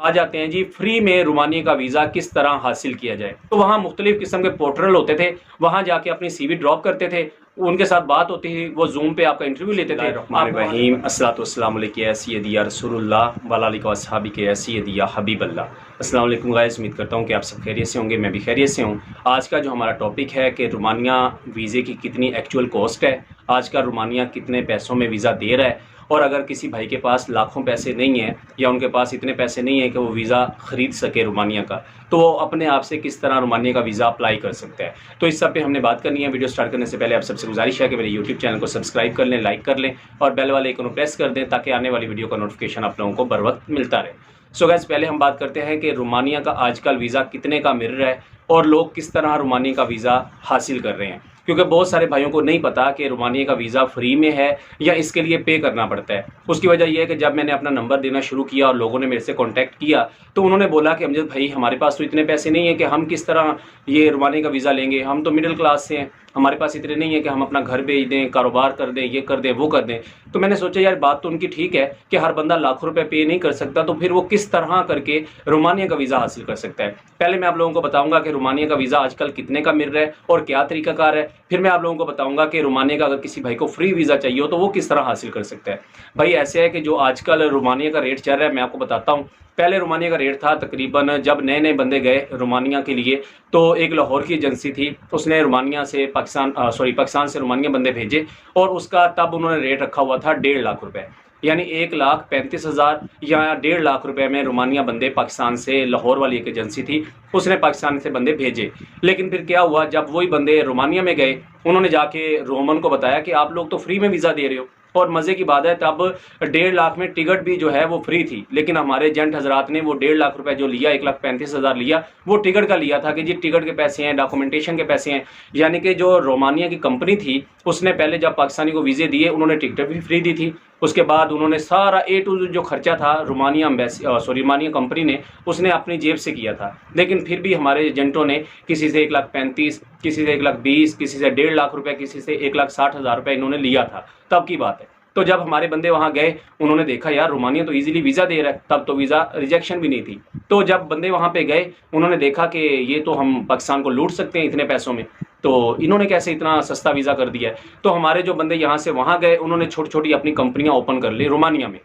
आ जाते हैं जी फ्री में रोमानिया का वीज़ा किस तरह हासिल किया जाए। तो वहाँ मुख्तलिफ किस्म के पोर्टल होते थे, वहाँ जाके अपनी सीवी ड्रॉप करते थे, उनके साथ बात होती थी, वो जूम पे आपका इंटरव्यू लेते थे। रहीम अस्सलातु अलैका या सय्यदी या रसूलुल्लाह व आलिका व अस्हाबी के या सय्यदी या हबीबल्लाह। अस्सलाम वालेकुम गाइस, उम्मीद करता हूँ कि आप सब खैरियत से होंगे, मैं भी खैरियत से हूँ। आज का जो हमारा टॉपिक है कि रोमानिया वीज़े की कितनी एक्चुअल कॉस्ट है, आज का रोमानिया कितने पैसों में वीज़ा दे रहा है, और अगर किसी भाई के पास लाखों पैसे नहीं हैं या उनके पास इतने पैसे नहीं हैं कि वो वीज़ा ख़रीद सके रोमानिया का, तो वो अपने आप से किस तरह रोमानिया का वीज़ा अप्लाई कर सकता है। तो इस सब पे हमने बात करनी है। वीडियो स्टार्ट करने से पहले आप सबसे गुजारिश है कि मेरे यूट्यूब चैनल को सब्सक्राइब कर लें, लाइक कर लें और बेल वाले आइकन को प्रेस कर दें ताकि आने वाली वीडियो का नोटिफिकेशन आप लोगों को बर वक्त मिलता रहे। सो गाइस, पहले हम बात करते हैं कि रोमानिया का आजकल वीज़ा कितने का मिल रहा है और लोग किस तरह रोमानिया का वीज़ा हासिल कर रहे हैं, क्योंकि बहुत सारे भाइयों को नहीं पता कि रोमानिया का वीज़ा फ्री में है या इसके लिए पे करना पड़ता है। उसकी वजह यह है कि जब मैंने अपना नंबर देना शुरू किया और लोगों ने मेरे से कांटेक्ट किया तो उन्होंने बोला कि अमजद भाई, हमारे पास तो इतने पैसे नहीं है कि हम किस तरह ये रोमानिया का वीज़ा लेंगे, हम तो मिडिल क्लास से हैं, हमारे पास इतने नहीं है कि हम अपना घर बेच दें, कारोबार कर दें, ये कर दें, वो कर दें। तो मैंने सोचा यार बात तो उनकी ठीक है कि हर बंदा लाखों रुपए पे नहीं कर सकता, तो फिर वो किस तरह करके रोमानिया का वीज़ा हासिल कर सकता है। पहले मैं आप लोगों को बताऊंगा कि रोमानिया का वीज़ा आजकल कितने का मिल रहा है और क्या तरीकाकार है। फिर मैं आप लोगों को बताऊंगा कि रोमानिया का अगर किसी भाई को फ्री वीज़ा चाहिए हो तो वो किस तरह हासिल कर सकता है। भाई ऐसे है कि जो आजकल रोमानिया का रेट चल रहा है, मैं आपको बताता हूँ। पहले रोमानिया का रेट था तकरीबन, जब नए नए बंदे गए रोमानिया के लिए तो एक लाहौर की एजेंसी थी, उसने रोमानिया से पाकिस्तान से रोमानिया बंदे भेजे और उसका तब उन्होंने रेट रखा हुआ था 1.5 लाख रुपए, यानी 1,35,000 या 1.5 लाख रुपए में रोमानिया बंदे पाकिस्तान से, लाहौर वाली एक एजेंसी थी उसने पाकिस्तान से बंदे भेजे। लेकिन फिर क्या हुआ, जब वही बंदे रोमानिया में गए उन्होंने जाके रोमन को बताया कि आप लोग तो फ्री में वीज़ा दे रहे हो, और मज़े की बात है तब 1.5 लाख में टिकट भी जो है वो फ्री थी, लेकिन हमारे एजेंट हजरात ने वो 1.5 लाख रुपए जो लिया, 1,35,000 लिया, वो टिकट का लिया था कि जी टिकट के पैसे हैं, डॉक्यूमेंटेशन के पैसे हैं। यानी कि जो रोमानिया की कंपनी थी उसने पहले जब पाकिस्तानी को वीज़े दिए उन्होंने टिकट भी फ्री दी थी, उसके बाद उन्होंने सारा A to Z जो खर्चा था रोमानिया कंपनी ने उसने अपनी जेब से किया था। लेकिन फिर भी हमारे एजेंटों ने किसी से 1,35,000, किसी से 1,20,000, किसी से 1.5 लाख रुपए, किसी से 1,60,000 रुपए इन्होंने लिया था, तब की बात है। तो जब हमारे बंदे वहाँ गए उन्होंने देखा यार रोमानिया तो इजीली वीज़ा दे रहा है, तब तो वीज़ा रिजेक्शन भी नहीं थी। तो जब बंदे वहाँ पे गए उन्होंने देखा कि ये तो हम पाकिस्तान को लूट सकते हैं इतने पैसों में, तो इन्होंने कैसे इतना सस्ता वीज़ा कर दिया है। तो हमारे जो बंदे यहाँ से वहाँ गए उन्होंने छोटी छोटी अपनी कंपनियाँ ओपन कर ली रोमानिया में।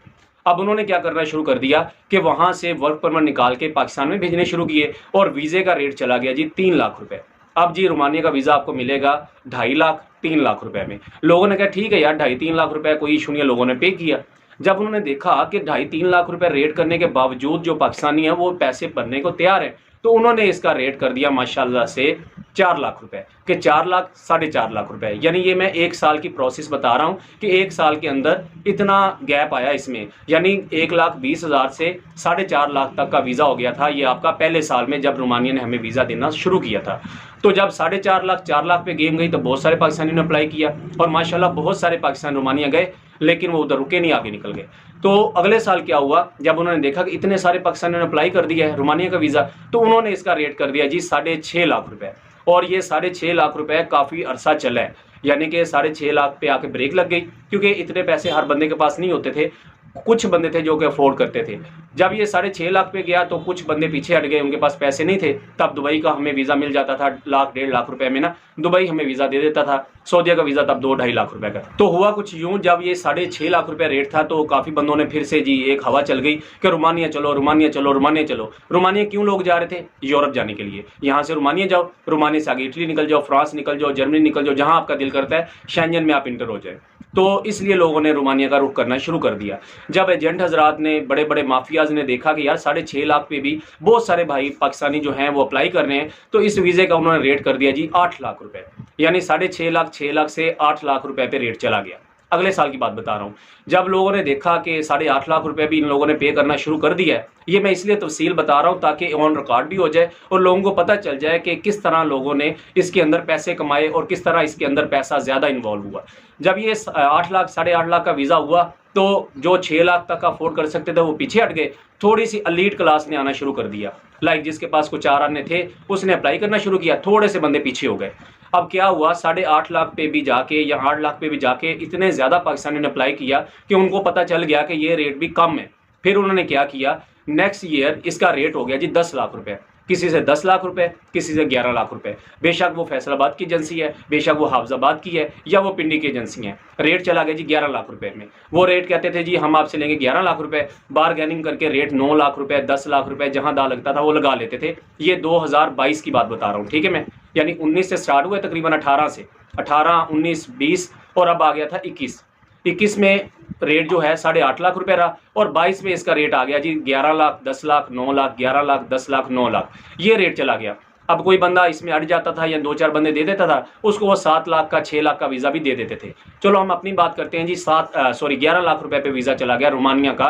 अब उन्होंने क्या करना शुरू कर दिया कि वहाँ से वर्क परमिट निकाल के पाकिस्तान में भेजने शुरू किए और वीज़े का रेट चला गया जी 3 लाख रुपए। अब जी रोमानिया का वीज़ा आपको मिलेगा 2.5 लाख 3 लाख रुपए में। लोगों ने कहा ठीक है यार 2.5-3 लाख रुपए कोई इशू नहीं है, लोगों ने पे किया। जब उन्होंने देखा कि 2.5-3 लाख रुपए रेट करने के बावजूद जो पाकिस्तानी है वो पैसे भरने को तैयार है, तो उन्होंने इसका रेट कर दिया माशाल्लाह से 4 लाख रुपए, कि 4 लाख 4.5 लाख रुपए। यानी ये मैं 1 साल की प्रोसेस बता रहा हूँ कि 1 साल के अंदर इतना गैप आया इसमें, यानी 1,20,000 से 4.5 लाख तक का वीज़ा हो गया था ये आपका पहले साल में जब रोमानिया ने हमें वीज़ा देना शुरू किया था। तो जब 4.5 लाख 4 लाख पे गेम गई तो बहुत सारे पाकिस्तानियों ने अप्लाई किया और माशाल्लाह बहुत सारे पाकिस्तान रोमानिया गए, लेकिन वो उधर रुके नहीं, आगे निकल गए। तो अगले साल क्या हुआ, जब उन्होंने देखा कि इतने सारे पाकिस्तानियों ने अप्लाई कर दिया है रोमानिया का वीज़ा, तो उन्होंने इसका रेट कर दिया जी 6.5 लाख रुपए। और ये 6.5 लाख रुपए काफ़ी अरसा चला है, यानी कि 6.5 लाख पे आके ब्रेक लग गई, क्योंकि इतने पैसे हर बंदे के पास नहीं होते थे, कुछ बंदे थे जो कि अफोर्ड करते थे। जब ये 6.5 लाख पे गया तो कुछ बंदे पीछे हट गए, उनके पास पैसे नहीं थे। तब दुबई का हमें वीज़ा मिल जाता था 1,00,000-1.5 लाख रुपए में ना, दुबई हमें वीज़ा दे देता था। सऊदीया का वीज़ा तब 2-2.5 लाख रुपए का था। तो हुआ कुछ यूं, जब ये 6.5 लाख रुपए रेट था तो काफ़ी बंदों ने फिर से जी एक हवा चल गई कि रोमानिया चलो, रोमानिया चलो, रोमानिया चलो। रोमानिया क्यों लोग जा रहे थे? यूरोप जाने के लिए। यहाँ से रोमानिया जाओ, रोमानिया से आगे इटली निकल जाओ, फ्रांस निकल जाओ, जर्मनी निकल जाओ, जहाँ आपका दिल करता है शेंजन में आप इंटर हो जाए। तो इसलिए लोगों ने रोमानिया का रुख करना शुरू कर दिया। जब एजेंट हजरात ने, बड़े बड़े माफियाज ने देखा कि यार 6.5 लाख पे भी बहुत सारे भाई पाकिस्तानी जो हैं वो अप्लाई कर रहे हैं, तो इस वीज़े का उन्होंने रेट कर दिया जी 8 लाख रुपए, यानी 6.5 लाख 6 लाख से 8 लाख रुपए पे रेट चला गया। अगले साल की बात बता रहा हूँ, जब लोगों ने देखा कि 8.5 लाख रुपए भी इन लोगों ने पे करना शुरू कर दिया है। ये मैं इसलिए तफसील बता रहा हूँ ताकि ऑन रिकॉर्ड भी हो जाए और लोगों को पता चल जाए कि किस तरह लोगों ने इसके अंदर पैसे कमाए और किस तरह इसके अंदर पैसा ज़्यादा इन्वॉल्व हुआ। जब ये 8 लाख 8.5 लाख का वीज़ा हुआ तो जो 6 लाख तक का अफोर्ड कर सकते थे वो पीछे हट गए, थोड़ी सी एलीट क्लास ने आना शुरू कर दिया। लाइक जिसके पास कुछ 4 आने थे उसने अप्लाई करना शुरू किया, थोड़े से बंदे पीछे हो गए। अब क्या हुआ, 8.5 लाख पे भी जाके या 8 लाख पे भी जाके इतने ज़्यादा पाकिस्तानियों ने अप्लाई किया कि उनको पता चल गया कि ये रेट भी कम है। फिर उन्होंने क्या किया, नेक्स्ट ईयर इसका रेट हो गया जी 10 लाख रुपए, किसी से 10 लाख रुपए, किसी से 11 लाख रुपए। बेशक वो फैसलाबाद की एजेंसी है, बेशक वो हाफजाबाद की है, या वो पिंडी की एजेंसी है, रेट चला गया जी 11 लाख रुपए में। वो रेट कहते थे जी हम आपसे लेंगे 11 लाख रुपए, बारगेनिंग करके रेट 9 लाख रुपए, 10 लाख रुपए, जहां दाल लगता था वो लगा लेते थे। ये 2022 की बात बता रहा हूँ, ठीक है मैं, यानी 19 से स्टार्ट हुए, तकरीबन 18 से 18, 19, 20 और अब आ गया था 21 में रेट जो है 8.5 लाख रुपए रहा, और 22 में इसका रेट आ गया जी 11 लाख, 10 लाख, 9 लाख, 11 लाख, 10 लाख, 9 लाख, ये रेट चला गया। अब कोई बंदा इसमें अड़ जाता था या 2-4 बंदे दे देता था, उसको वो 7 लाख का, 6 लाख का वीज़ा भी दे देते थे। चलो हम अपनी बात करते हैं जी, 11 लाख रुपए पे वीज़ा चला गया रोमानिया का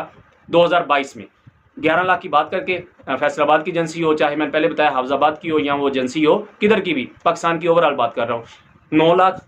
2022 में। 11 लाख की बात करके, फैसलाबाद की एजेंसी हो, चाहे मैंने पहले बताया हाफजाबाद की हो या वो एजेंसी हो किधर की भी, पाकिस्तान की ओवरऑल बात कर रहा हूँ, 9 लाख,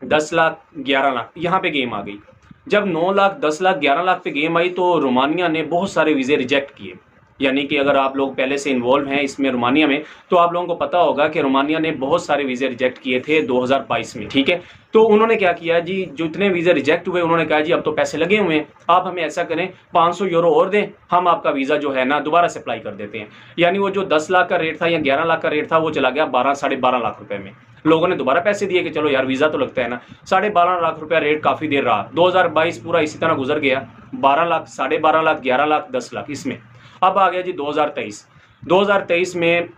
10 लाख, 11 लाख, यहाँ पे गेम आ गई। जब 9 लाख, 10 लाख, 11 लाख पे गेम आई तो रोमानिया ने बहुत सारे वीज़े रिजेक्ट किए। यानी कि अगर आप लोग पहले से इन्वॉल्व हैं इसमें रोमानिया में, तो आप लोगों को पता होगा कि रोमानिया ने बहुत सारे वीज़े रिजेक्ट किए थे 2022 में, ठीक है। तो उन्होंने क्या किया जी, जितने वीज़े रिजेक्ट हुए उन्होंने कहा जी अब तो पैसे लगे हुए हैं, आप हमें ऐसा करें 500 यूरो और दें, हम आपका वीज़ा जो है ना दोबारा से अप्लाई कर देते हैं। यानी वो जो 10 लाख का रेट था या 11 लाख का रेट था वो चला गया 12-12.5 लाख रुपए में। लोगों ने दोबारा पैसे दिए कि चलो यार वीज़ा तो लगता है ना। 12.5 लाख रुपया रेट काफ़ी देर रहा, 2022 पूरा इसी तरह गुजर गया, 12 लाख, 12.5 लाख, 11 लाख, 10 लाख इसमें। अब आ गया जी 2023 में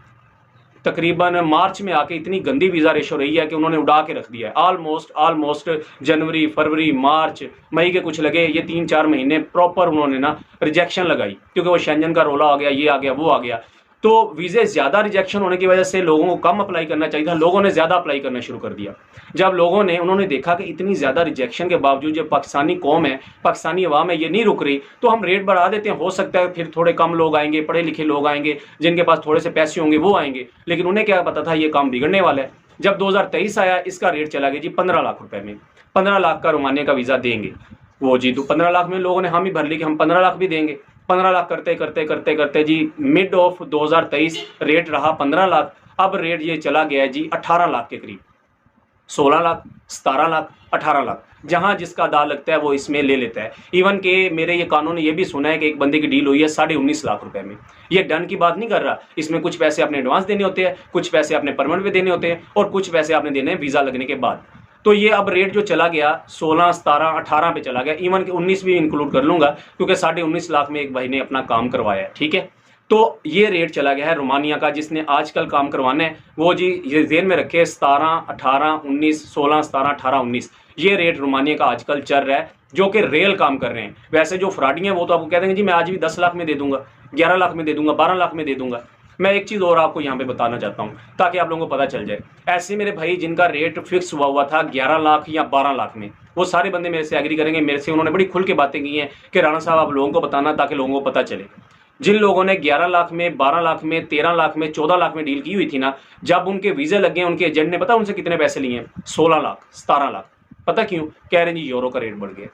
तकरीबन मार्च में आके इतनी गंदी वीज़ा रेशो रही है कि उन्होंने उड़ा के रख दिया है। ऑलमोस्ट जनवरी, फरवरी, मार्च, मई के कुछ लगे, ये 3-4 महीने प्रॉपर उन्होंने ना रिजेक्शन लगाई, क्योंकि वो शेंजन का रोला आ गया, ये आ गया, वो आ गया। तो वीज़े ज़्यादा रिजेक्शन होने की वजह से लोगों को कम अप्लाई करना चाहिए था, लोगों ने ज़्यादा अप्लाई करना शुरू कर दिया। जब लोगों ने उन्होंने देखा कि इतनी ज़्यादा रिजेक्शन के बावजूद जो पाकिस्तानी कौम है, पाकिस्तानी अवाम है, ये नहीं रुक रही, तो हम रेट बढ़ा देते हैं, हो सकता है फिर थोड़े कम लोग आएंगे, पढ़े लिखे लोग आएंगे, जिनके पास थोड़े से पैसे होंगे वो आएंगे। लेकिन उन्हें क्या पता था ये काम बिगड़ने वाला है। जब 2023 आया, इसका रेट चला गया जी 15 लाख रुपए में। 15 लाख का रोमानिया का वीज़ा देंगे वो जी, तो 15 लाख में लोगों ने हामी भर ली कि हम 15 लाख भी देंगे। 15 लाख करते जी मिड ऑफ 2023 रेट रहा 15 लाख। अब रेट ये चला गया है जी 18 लाख के करीब, 16 लाख, 17 लाख, 18 लाख, जहां जिसका दाल लगता है वो इसमें ले लेता है। इवन के मेरे ये कानून ये भी सुना है कि एक बंदे की डील हुई है 19.5 लाख रुपए में। ये डन की बात नहीं कर रहा, इसमें कुछ पैसे आपने एडवांस देने होते हैं, कुछ पैसे आपने परमानेंट पे देने होते हैं, और कुछ पैसे आपने देने हैं वीज़ा लगने के बाद। तो ये अब रेट जो चला गया 16, 17, 18 पे चला गया, इवन कि 19 भी इंक्लूड कर लूंगा, क्योंकि 19.5 लाख में एक भाई ने अपना काम करवाया है, ठीक है। तो ये रेट चला गया है रोमानिया का, जिसने आजकल काम करवाना है वो जी ये जेन में रखे 17, 18, 19, 16, 17, 18, 19, ये रेट रोमानिया का आजकल चल रहा है, जो कि रियल काम कर रहे हैं। वैसे जो फ्रॉडी हैं वो तो आपको कह देंगे जी मैं आज भी 10 लाख में दे दूंगा, 11 लाख में दे दूंगा, 12 लाख में दे दूंगा। मैं एक चीज़ और आपको यहाँ पे बताना चाहता हूँ ताकि आप लोगों को पता चल जाए। ऐसे मेरे भाई जिनका रेट फिक्स हुआ था 11 लाख या 12 लाख में, वो सारे बंदे मेरे से एग्री करेंगे, मेरे से उन्होंने बड़ी खुल के बातें की हैं कि राणा साहब आप लोगों को बताना ताकि लोगों को पता चले। जिन लोगों ने 11 लाख में, 12 लाख में, 13 लाख में, 14 लाख में डील की हुई थी ना, जब उनके वीज़े लगे उनके एजेंट ने पता उनसे कितने पैसे लिए? 16 लाख, 17 लाख। पता क्यों? कह रहे हैं जी यूरो का रेट बढ़ गया।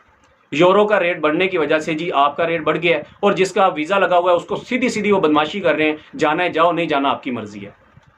यूरो का रेट बढ़ने की वजह से जी आपका रेट बढ़ गया है, और जिसका वीज़ा लगा हुआ है उसको सीधी सीधी वो बदमाशी कर रहे हैं, जाना है जाओ, नहीं जाना आपकी मर्जी है।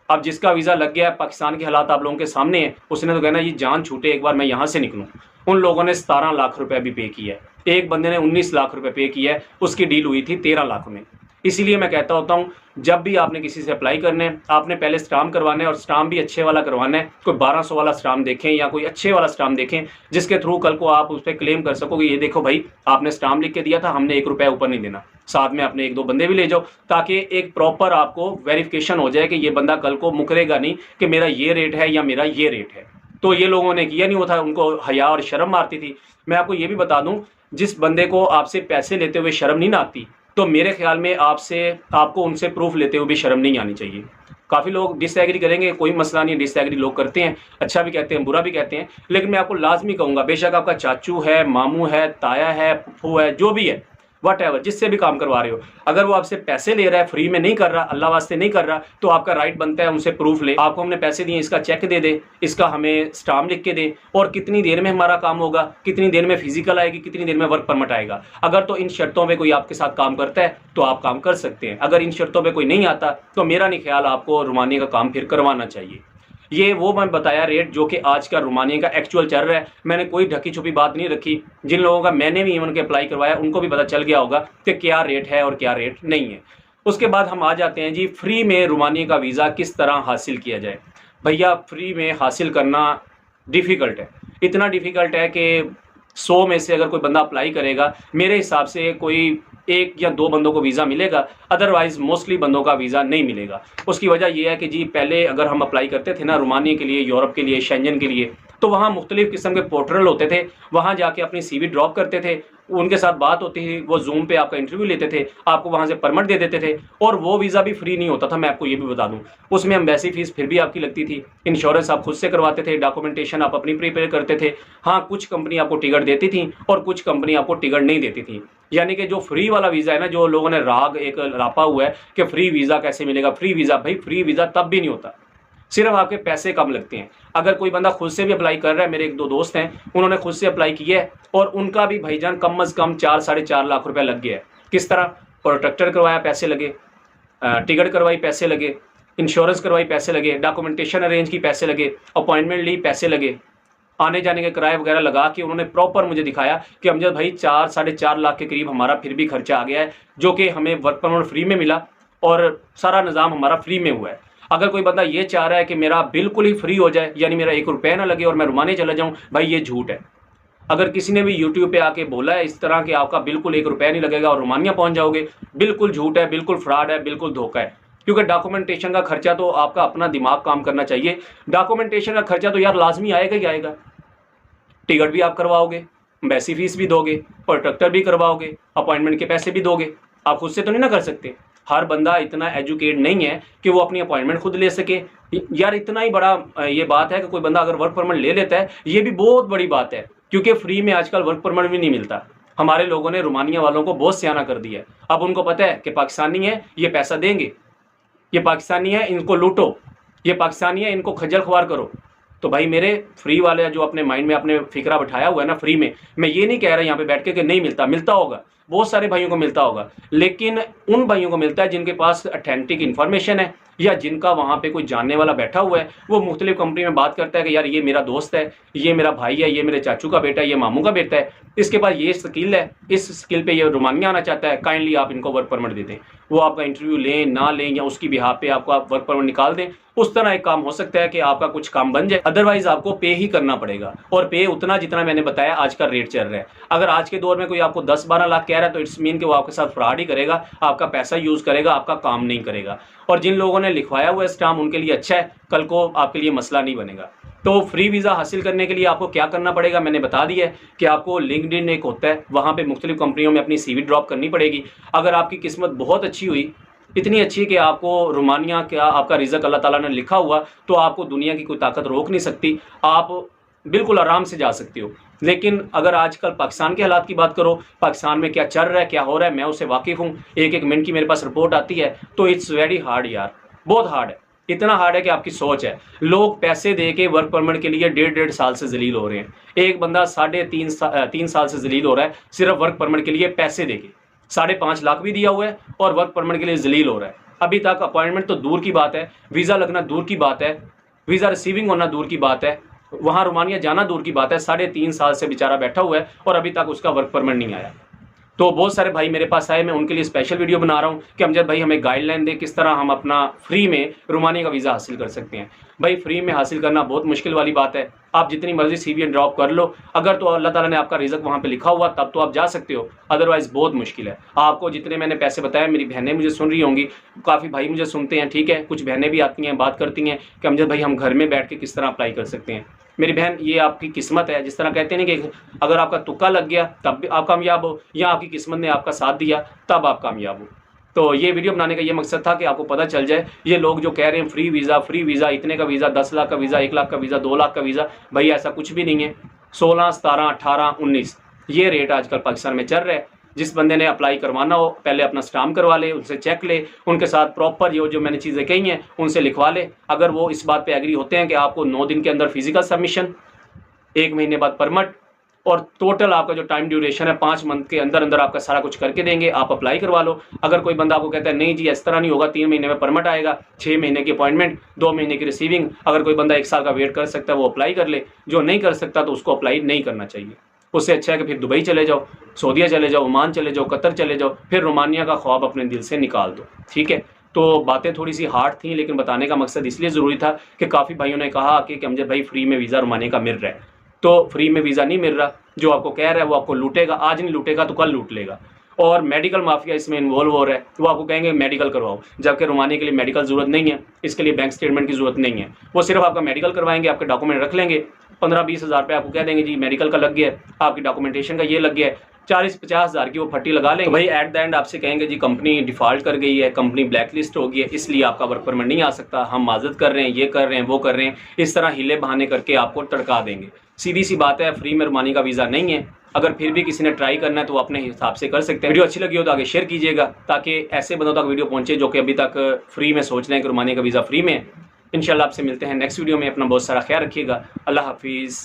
अब जिसका वीज़ा लग गया है, पाकिस्तान के हालात आप लोगों के सामने हैं, उसने तो कहना ये जान छूटे एक बार मैं यहाँ से निकलूँ। उन लोगों ने 17 लाख रुपए भी पे किया है, एक बंदे ने 19 लाख रुपए पे किया है, उसकी डील हुई थी 13 लाख में। इसीलिए मैं कहता होता हूँ जब भी आपने किसी से अप्लाई करने हैं, आपने पहले स्टाम्प करवाना है, और स्टाम्प भी अच्छे वाला करवाना है। कोई 1200 वाला स्टाम्प देखें या कोई अच्छे वाला स्टाम्प देखें, जिसके थ्रू कल को आप उस पर क्लेम कर सकोगे ये देखो भाई आपने स्टाम्प लिख के दिया था, हमने 1 रुपया ऊपर नहीं देना। साथ में अपने 1-2 बंदे भी ले जाओ, ताकि एक प्रॉपर आपको वेरिफिकेशन हो जाए कि ये बंदा कल को मुकरेगा नहीं कि मेरा ये रेट है या मेरा ये रेट है। तो ये लोगों ने किया नहीं, वो था उनको हया और शर्म मारती थी। मैं आपको ये भी बता दूं, जिस बंदे को आपसे पैसे लेते हुए शर्म नहीं आती, तो मेरे ख्याल में आपको उनसे प्रूफ लेते हुए भी शर्म नहीं आनी चाहिए। काफ़ी लोग डिसएग्री करेंगे, कोई मसला नहीं, डिसएग्री लोग करते हैं, अच्छा भी कहते हैं, बुरा भी कहते हैं, लेकिन मैं आपको लाजमी कहूँगा, बेशक आपका चाचू है, मामू है, ताया है, फूफू है, जो भी है, वट जिससे भी काम करवा रहे हो, अगर वो आपसे पैसे ले रहा है, फ्री में नहीं कर रहा, अल्लाह वास्ते नहीं कर रहा, तो आपका राइट बनता है उनसे प्रूफ ले, आपको हमने पैसे दिए, इसका चेक दे दे, इसका हमें स्टाम्प लिख के दे, और कितनी देर में हमारा काम होगा, कितनी देर में फिजिकल आएगी, कितनी देर में वर्क परमिट आएगा। अगर तो इन शर्तों पर कोई आपके साथ काम करता है तो आप काम कर सकते हैं, अगर इन शर्तों पर कोई नहीं आता तो मेरा नहीं ख्याल आपको रोमानिया का काम फिर करवाना चाहिए। ये वो मैं बताया रेट जो कि आज का रोमानिया का एक्चुअल चल रहा है। मैंने कोई ढकी छुपी बात नहीं रखी। जिन लोगों का मैंने भी इवन के अप्लाई करवाया उनको भी पता चल गया होगा कि क्या रेट है और क्या रेट नहीं है। उसके बाद हम आ जाते हैं जी, फ्री में रोमानिया का वीज़ा किस तरह हासिल किया जाए। भैया फ्री में हासिल करना डिफ़िकल्ट है, इतना डिफ़िकल्ट है कि 100 में से अगर कोई बंदा अप्लाई करेगा मेरे हिसाब से कोई 1 या 2 बंदों को वीज़ा मिलेगा, अदरवाइज़ मोस्टली बंदों का वीज़ा नहीं मिलेगा। उसकी वजह यह है कि जी पहले अगर हम अप्लाई करते थे ना रोमानिया के लिए, यूरोप के लिए, शेंजन के लिए, तो वहाँ मुख्तलिफ़ किस्म के पोर्टल होते थे, वहाँ जाके अपनी CV ड्रॉप करते थे, उनके साथ बात होती थी, वो जूम पे आपका इंटरव्यू लेते थे, आपको वहाँ से परमिट दे देते थे। और वो वीज़ा भी फ्री नहीं होता था, मैं आपको ये भी बता दूँ। उसमें एम्बेसी फ़ीस फिर भी आपकी लगती थी, इंश्योरेंस आप खुद से करवाते थे, डॉक्यूमेंटेशन आप अपनी प्रिपेयर करते थे। हाँ, कुछ कंपनी आपको टिकट देती थी और कुछ कंपनी आपको टिकट नहीं देती थी। यानी कि जो फ्री वाला वीज़ा है ना, जो लोगों ने राग एक लापा हुआ है कि फ्री वीज़ा कैसे मिलेगा, फ्री वीज़ा, भाई फ्री वीज़ा तब भी नहीं होता, सिर्फ आपके पैसे कम लगते हैं। अगर कोई बंदा खुद से भी अप्लाई कर रहा है, मेरे 1-2 दोस्त हैं, उन्होंने खुद से अप्लाई किया है और उनका भी भाईजान कम अज़ कम 4-4.5 लाख रुपया लग गया है। किस तरह? प्रोटेक्टर करवाया, पैसे लगे, टिकट करवाई, पैसे लगे, इंश्योरेंस करवाई, पैसे लगे, डॉक्यूमेंटेशन अरेंज की, पैसे लगे, अपॉइंटमेंट ली, पैसे लगे, आने जाने के किराए वगैरह लगा के उन्होंने प्रॉपर मुझे दिखाया कि अमजद भाई 4-4.5 लाख के करीब हमारा फिर भी खर्चा आ गया है, जो कि हमें वर्क परमिट फ्री में मिला और सारा निज़ाम हमारा फ्री में हुआ है। अगर कोई बंदा ये चाह रहा है कि मेरा बिल्कुल ही फ्री हो जाए, यानी मेरा 1 रुपया ना लगे और मैं रोमानिया चला जाऊं, भाई ये झूठ है। अगर किसी ने भी यूट्यूब पे आके बोला है इस तरह कि आपका बिल्कुल 1 रुपया नहीं लगेगा और रोमानिया पहुंच जाओगे, बिल्कुल झूठ है, बिल्कुल फ्रॉड है, बिल्कुल धोखा है। क्योंकि डॉक्यूमेंटेशन का खर्चा तो आपका अपना दिमाग काम करना चाहिए। डॉक्यूमेंटेशन का खर्चा तो यार लाजमी आएगा ही आएगा। टिकट भी आप करवाओगे, एम्बेसी फीस भी दोगे, प्रोटेक्टर भी करवाओगे, अपॉइंटमेंट के पैसे भी दोगे। आप खुद से तो नहीं ना कर सकते। हर बंदा इतना एजुकेट नहीं है कि वो अपनी अपॉइंटमेंट खुद ले सके। यार इतना ही बड़ा ये बात है कि कोई बंदा अगर वर्क परमिट ले लेता है, ये भी बहुत बड़ी बात है, क्योंकि फ्री में आजकल वर्क परमिट भी नहीं मिलता। हमारे लोगों ने रोमानिया वालों को बहुत सियाना कर दिया है। अब उनको पता है कि पाकिस्तानी है, ये पैसा देंगे, ये पाकिस्तानी है, इनको लूटो, ये पाकिस्तानी है, इनको खज्जल खुआर करो। तो भाई मेरे फ्री वाले जो अपने माइंड में अपने फिक्रा बिठाया हुआ है ना फ्री में, मैं ये नहीं कह रहा यहाँ पे बैठ के कि नहीं मिलता, मिलता होगा, बहुत सारे भाइयों को मिलता होगा, लेकिन उन भाइयों को मिलता है जिनके पास ऑथेंटिक इन्फॉर्मेशन है या जिनका वहाँ पे कोई जानने वाला बैठा हुआ है। वो मुख्तलिफ कंपनी में बात करता है कि यार ये मेरा दोस्त है, ये मेरा भाई है, ये मेरे चाचू का बेटा है, ये मामू का बेटा है, इसके पास ये स्किल है, इस स्किल पे ये रोमानिया आना चाहता है, काइंडली आप इनको वर्क परमिट दे दें। वो आपका इंटरव्यू लें ना लें या उसकी बिहाफ पे आपको आप वर्क परमिट निकाल दें, उस तरह एक काम हो सकता है कि आपका कुछ काम बन जाए। अदरवाइज आपको पे ही करना पड़ेगा, और पे उतना जितना मैंने बताया आज का रेट चल रहा है। अगर आज के दौर में कोई आपको 10-12 लाख कह रहा है तो इट्स मीन कि वो आपके साथ फ्रॉड ही करेगा, आपका पैसा यूज़ करेगा, आपका काम नहीं करेगा। और जिन लोगों ने लिखवाया हुआ है स्टाम्प उनके लिए अच्छा है, कल को आपके लिए मसला नहीं बनेगा। तो फ्री वीज़ा हासिल करने के लिए आपको क्या करना पड़ेगा मैंने बता दिया है कि आपको लिंक्डइन एक होता है, वहाँ पे मुख्तलिफ कंपनियों में अपनी CV ड्रॉप करनी पड़ेगी। अगर आपकी किस्मत बहुत अच्छी हुई, इतनी अच्छी कि आपको रोमानिया का आपका रिज़्क अल्लाह ताला ने लिखा हुआ, तो आपको दुनिया की कोई ताकत रोक नहीं सकती, आप बिल्कुल आराम से जा सकते हो। लेकिन अगर आजकल पाकिस्तान के हालात की बात करो, पाकिस्तान में क्या चल रहा है, क्या हो रहा है, मैं उससे वाकिफ़ हूँ, एक मिनट की मेरे पास रिपोर्ट आती है, तो इट्स वेरी हार्ड यार, बहुत हार्ड है। इतना हार्ड है कि आपकी सोच है। लोग पैसे दे के वर्क परमिट के लिए 1.5 साल से जलील हो रहे हैं। एक बंदा 3.5 साल से जलील हो रहा है सिर्फ वर्क परमिट के लिए पैसे दे के, 5.5 लाख भी दिया हुआ है और वर्क परमिट के लिए जलील हो रहा है। अभी तक अपॉइंटमेंट तो दूर की बात है, वीज़ा लगना दूर की बात है, वीज़ा रिसीविंग होना दूर की बात है, वहाँ रोमानिया जाना दूर की बात है। 3.5 साल से बेचारा बैठा हुआ है और अभी तक उसका वर्क परमिट नहीं आया। तो बहुत सारे भाई मेरे पास आए, मैं उनके लिए स्पेशल वीडियो बना रहा हूँ कि अमजद भाई हमें गाइडलाइन दे किस तरह हम अपना फ्री में रोमानिया का वीज़ा हासिल कर सकते हैं। भाई फ्री में हासिल करना बहुत मुश्किल वाली बात है। आप जितनी मर्जी CV ड्रॉप कर लो, अगर तो अल्लाह ताला ने आपका रिज़्क वहाँ पे लिखा हुआ तब तो आप जा सकते हो, अदरवाइज़ बहुत मुश्किल है। आपको जितने मैंने पैसे बताए, मेरी बहनें मुझे सुन रही होंगी, काफ़ी भाई मुझे सुनते हैं, ठीक है, कुछ बहनें भी आती हैं, बात करती हैं कि अमजद भाई हम घर में बैठ के किस तरह अप्लाई कर सकते हैं। मेरी बहन, ये आपकी किस्मत है। जिस तरह कहते हैं ना कि अगर आपका तुक्का लग गया तब भी आप कामयाब हो, या आपकी किस्मत ने आपका साथ दिया तब आप कामयाब हो। तो ये वीडियो बनाने का ये मकसद था कि आपको पता चल जाए, ये लोग जो कह रहे हैं फ्री वीज़ा, इतने का वीज़ा, 10 लाख का वीज़ा, 1 लाख का वीज़ा, 2 लाख का वीज़ा, भाई ऐसा कुछ भी नहीं है। 16, 17, 18, 19 ये रेट आजकल पाकिस्तान में चल रहा है। जिस बंदे ने अप्लाई करवाना हो पहले अपना स्टाम्प करवा ले, उनसे चेक ले, उनके साथ प्रॉपर जो मैंने चीज़ें कही हैं उनसे लिखवा ले। अगर वो इस बात पे एग्री होते हैं कि आपको 9 दिन के अंदर फिजिकल सबमिशन, 1 महीने बाद परमिट, और टोटल आपका जो टाइम ड्यूरेशन है 5 मंथ के अंदर अंदर आपका सारा कुछ करके देंगे, आप अप्लाई करवा लो। अगर कोई बंदा आपको कहता है नहीं जी इस तरह नहीं होगा, 3 महीने में परमिट आएगा, 6 महीने की अपॉइंटमेंट, 2 महीने की रिसीविंग, अगर कोई बंदा 1 साल का वेट कर सकता है वो अप्लाई कर ले, जो नहीं कर सकता तो उसको अप्लाई नहीं करना चाहिए। उससे अच्छा है कि फिर दुबई चले जाओ, सऊदीया चले जाओ, ओमान चले जाओ, कतर चले जाओ, फिर रोमानिया का ख्वाब अपने दिल से निकाल दो। ठीक है, तो बातें थोड़ी सी हार्ड थी, लेकिन बताने का मकसद इसलिए ज़रूरी था कि काफ़ी भाइयों ने कहा कि अमजद भाई फ्री में वीज़ा रोमानिया का मिल रहा है। तो फ्री में वीज़ा नहीं मिल रहा, जो आपको कह रहा है वो आपको लूटेगा, आज नहीं लूटेगा तो कल लूट लेगा। और मेडिकल माफिया इसमें इन्वॉल्व हो रहा है, वो आपको कहेंगे मेडिकल करवाओ, जबकि रोमानिया के लिए मेडिकल ज़रूरत नहीं है, इसके लिए बैंक स्टेटमेंट की ज़रूरत नहीं है। वो सिर्फ आपका मेडिकल करवाएंगे, आपके डॉक्यूमेंट रख लेंगे, 15-20 हज़ार रुपये आपको कह देंगे जी मेडिकल का लग गया है, आपकी डॉक्यूमेंटेशन का ये लग गया है, 40-50 हज़ार की वो फट्टी लगा लेंगे। तो भाई एट द एंड आपसे कहेंगे जी कंपनी डिफ़ॉल्ट कर गई है, कंपनी ब्लैक लिस्ट हो गई है, इसलिए आपका वर्क परमिट नहीं आ सकता, हम माजरत कर रहे हैं, ये कर रहे हैं, वो कर रहे हैं, इस तरह हिले बहाने करके आपको तड़का देंगे। सीधी सी बात है, फ्री में रोमानिया का वीज़ा नहीं है। अगर फिर भी किसी ने ट्राई करना है तो वो अपने हिसाब से कर सकते हैं। वीडियो अच्छी लगी हो तो आगे शेयर कीजिएगा, ताकि ऐसे बंदों तक वीडियो पहुंचे जो कि अभी तक फ्री में सोच रहे हैं कि रोमानिया का वीज़ा फ्री में है। इंशाल्लाह आपसे मिलते हैं नेक्स्ट वीडियो में। अपना बहुत सारा ख्याल रखिएगा। अल्लाह हाफिज़।